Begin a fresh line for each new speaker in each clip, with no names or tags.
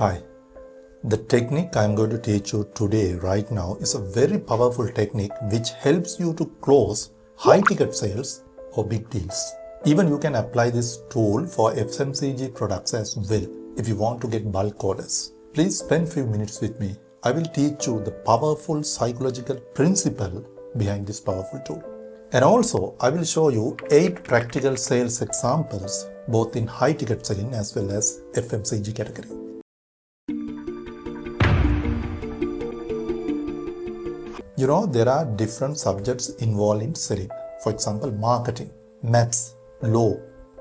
Hi, the technique I am going to teach you today right now is a very powerful technique which helps you to close high ticket sales or big deals. Even you can apply this tool for FMCG products as well if you want to get bulk orders. Please spend few minutes with me. I will teach you the powerful psychological principle behind this powerful tool. And also, I will show you 8 practical sales examples both in high ticket selling as well as FMCG category. You know, there are different subjects involved in selling. For example, marketing, maths, law,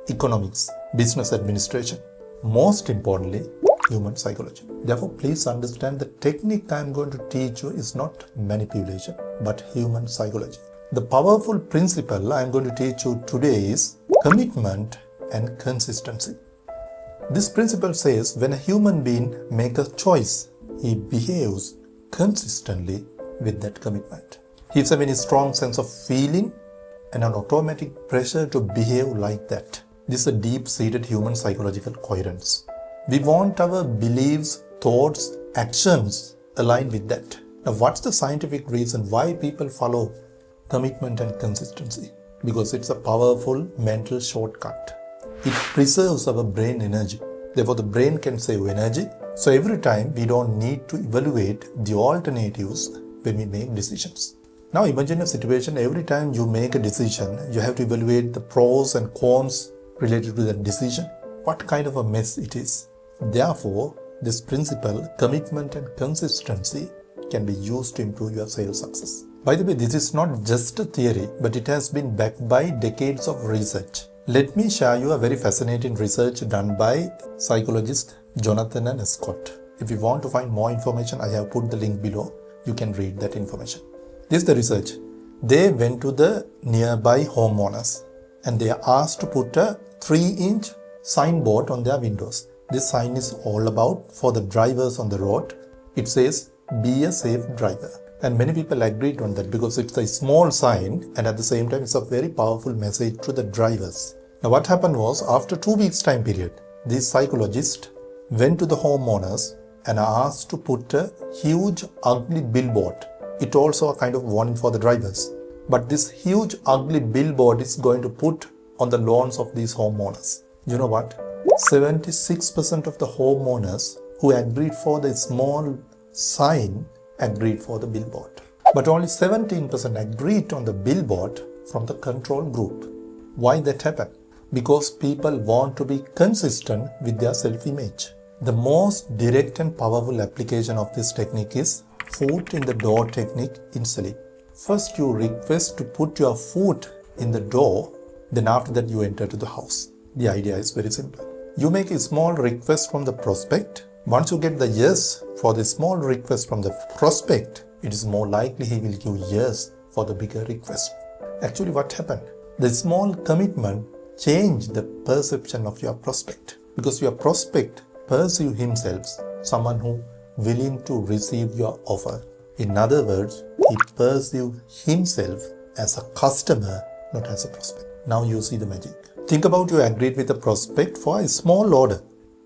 economics, business administration. Most importantly, human psychology. Therefore, please understand the technique I am going to teach you is not manipulation, but human psychology. The powerful principle I am going to teach you today is commitment and consistency. This principle says when a human being makes a choice, he behaves consistently with that commitment. He has a very strong sense of feeling and an automatic pressure to behave like that. This is a deep-seated human psychological coherence. We want our beliefs, thoughts, actions aligned with that. Now, what's the scientific reason why people follow commitment and consistency? Because it's a powerful mental shortcut. It preserves our brain energy. Therefore, the brain can save energy. So every time we don't need to evaluate the alternatives when we make decisions. Now imagine a situation, every time you make a decision, you have to evaluate the pros and cons related to that decision. What kind of a mess it is. Therefore, this principle, commitment and consistency, can be used to improve your sales success. By the way, this is not just a theory, but it has been backed by decades of research. Let me share you a very fascinating research done by psychologist Jonathan and Scott. If you want to find more information, I have put the link below. You can read that information. This is the research. They went to the nearby homeowners and they are asked to put a 3-inch signboard on their windows. This sign is all about for the drivers on the road. It says, "Be a safe driver." And many people agreed on that because it's a small sign and at the same time it's a very powerful message to the drivers. Now what happened was, after 2 weeks time period, these psychologists went to the homeowners and are asked to put a huge ugly billboard. It also a kind of warning for the drivers. But this huge ugly billboard is going to put on the lawns of these homeowners. You know what? 76% of the homeowners who agreed for the small sign agreed for the billboard. But only 17% agreed on the billboard from the control group. Why that happened? Because people want to be consistent with their self-image. The most direct and powerful application of this technique is foot in the door technique in selling. First you request to put your foot in the door, then after that you enter to the house. The idea is very simple. You make a small request from the prospect. Once you get the yes for the small request from the prospect, it is more likely he will give yes for the bigger request. Actually, what happened? The small commitment changed the perception of your prospect, because your prospect perceive himself someone who willing to receive your offer. In other words, he perceive himself as a customer, not as a prospect. Now you see the magic. Think about you agreed with a prospect for a small order.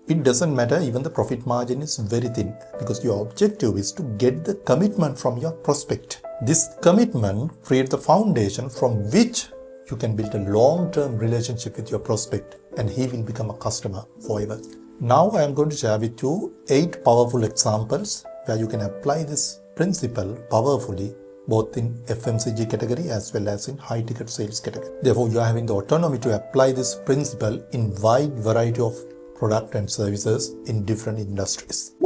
It doesn't matter, even the profit margin is very thin, because your objective is to get the commitment from your prospect. This commitment creates the foundation from which you can build a long-term relationship with your prospect and he will become a customer forever. Now I am going to share with you 8 powerful examples where you can apply this principle powerfully both in FMCG category as well as in high ticket sales category. Therefore, you are having the autonomy to apply this principle in wide variety of product and services in different industries.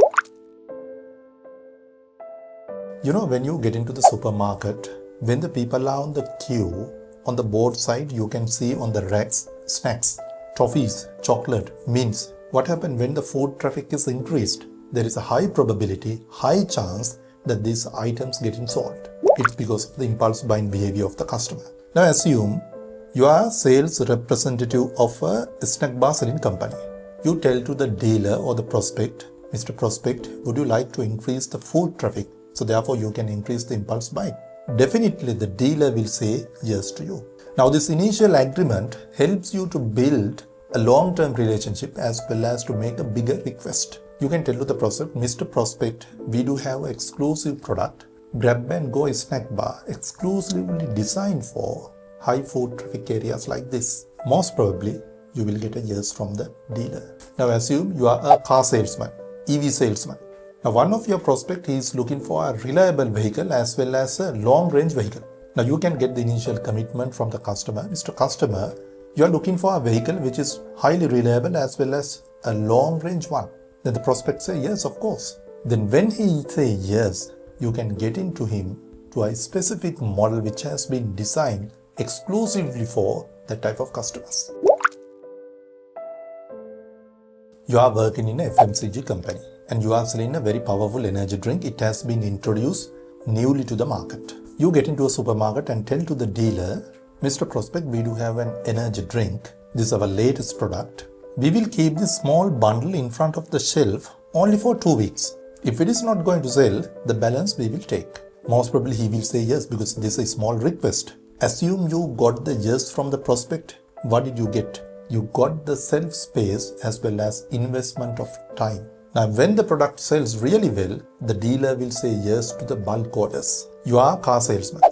You know, when you get into the supermarket, when the people are on the queue, on the board side you can see on the racks snacks, toffees, chocolate, mints. What happens when the food traffic is increased? There is a high probability, high chance that these items get sold. It's because of the impulse buying behavior of the customer. Now assume you are a sales representative of a snack bar selling company. You tell to the dealer or the prospect, "Mr. Prospect, would you like to increase the food traffic so therefore you can increase the impulse buying?" Definitely the dealer will say yes to you. Now this initial agreement helps you to build a long-term relationship as well as to make a bigger request. You can tell to the prospect, Mr. Prospect, we do have an exclusive product, grab and go snack bar exclusively designed for high foot traffic areas like this. Most probably, you will get a yes from the dealer. Now assume you are a car salesman, EV salesman. Now one of your prospect is looking for a reliable vehicle as well as a long range vehicle. Now you can get the initial commitment from the customer. Mr. Customer, you are looking for a vehicle which is highly reliable as well as a long range one. Then the prospect say yes, of course. Then when he say yes, you can get into him to a specific model which has been designed exclusively for that type of customers. You are working in a FMCG company and you are selling a very powerful energy drink. It has been introduced newly to the market. You get into a supermarket and tell to the dealer, Mr. Prospect, we do have an energy drink. This is our latest product. We will keep this small bundle in front of the shelf only for 2 weeks. If it is not going to sell, the balance we will take. Most probably he will say yes because this is a small request. Assume you got the yes from the prospect. What did you get? You got the shelf space as well as investment of time. Now when the product sells really well, the dealer will say yes to the bulk orders. You are a car salesman.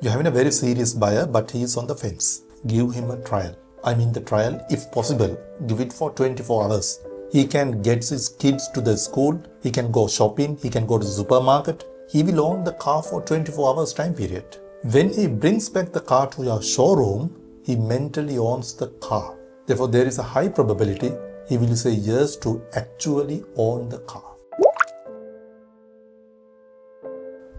You are having a very serious buyer but he is on the fence. Give him a trial. I mean the trial, if possible, give it for 24 hours. He can get his kids to the school, he can go shopping, he can go to the supermarket. He will own the car for 24 hours time period. When he brings back the car to your showroom, he mentally owns the car. Therefore, there is a high probability he will say yes to actually own the car.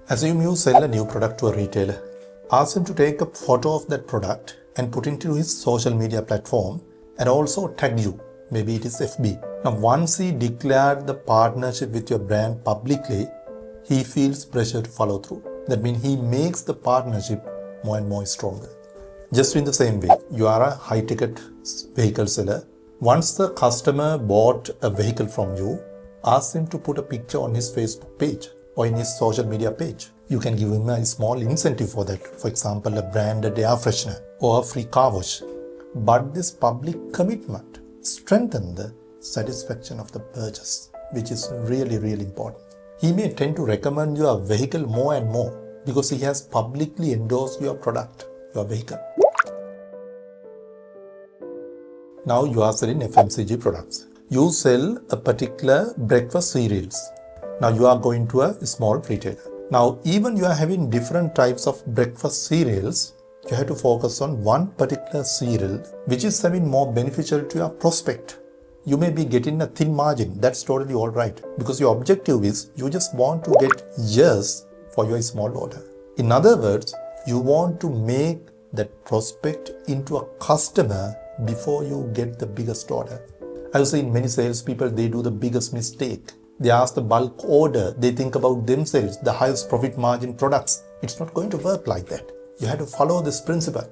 Assume you sell a new product to a retailer. Ask him to take a photo of that product and put it into his social media platform and also tag you. Maybe it is FB. Now, once he declared the partnership with your brand publicly, he feels pressure to follow through. That means he makes the partnership more and more stronger. Just in the same way, you are a high-ticket vehicle seller. Once the customer bought a vehicle from you, ask him to put a picture on his Facebook page or in his social media page. You can give him a small incentive for that. For example, a branded air freshener or a free car wash. But this public commitment strengthens the satisfaction of the purchase, which is really, really important. He may tend to recommend your vehicle more and more because he has publicly endorsed your product, your vehicle. Now you are selling FMCG products. You sell a particular breakfast cereals. Now you are going to a small retailer. Now even you are having different types of breakfast cereals, you have to focus on one particular cereal which is having more beneficial to your prospect. You may be getting a thin margin. That's totally alright because your objective is you just want to get yes for your small order. In other words, you want to make that prospect into a customer before you get the biggest order. I've seen many salespeople, they do the biggest mistake. They ask the bulk order. They think about themselves, the highest profit margin products. It's not going to work like that. You have to follow this principle.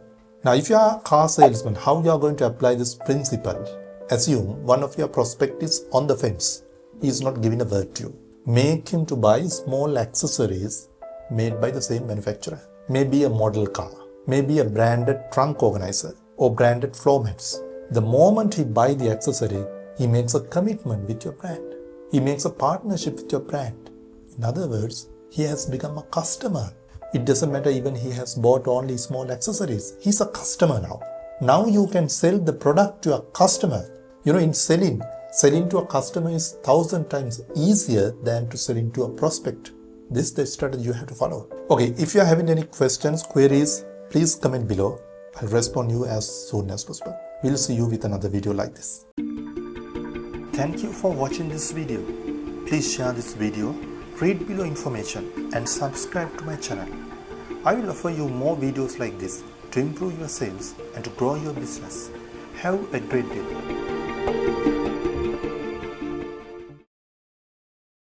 Now, if you are a car salesman, how you are going to apply this principle? Assume one of your prospect is on the fence. He is not giving a word to you. Make him to buy small accessories made by the same manufacturer. Maybe a model car, maybe a branded trunk organizer or branded floor mats. The moment he buys the accessory, he makes a commitment with your brand. He makes a partnership with your brand. In other words, he has become a customer. It doesn't matter even he has bought only small accessories. He's a customer now. Now you can sell the product to a customer. In selling to a customer is 1,000 times easier than to selling to a prospect. This is the strategy you have to follow. Okay, if you are having any questions, queries, please comment below. I'll respond you as soon as possible. We'll see you with another video like this. Thank you for watching this video. Please share this video, read below information and subscribe to my channel. I will offer you more videos like this to improve your sales and to grow your business. Have a great day.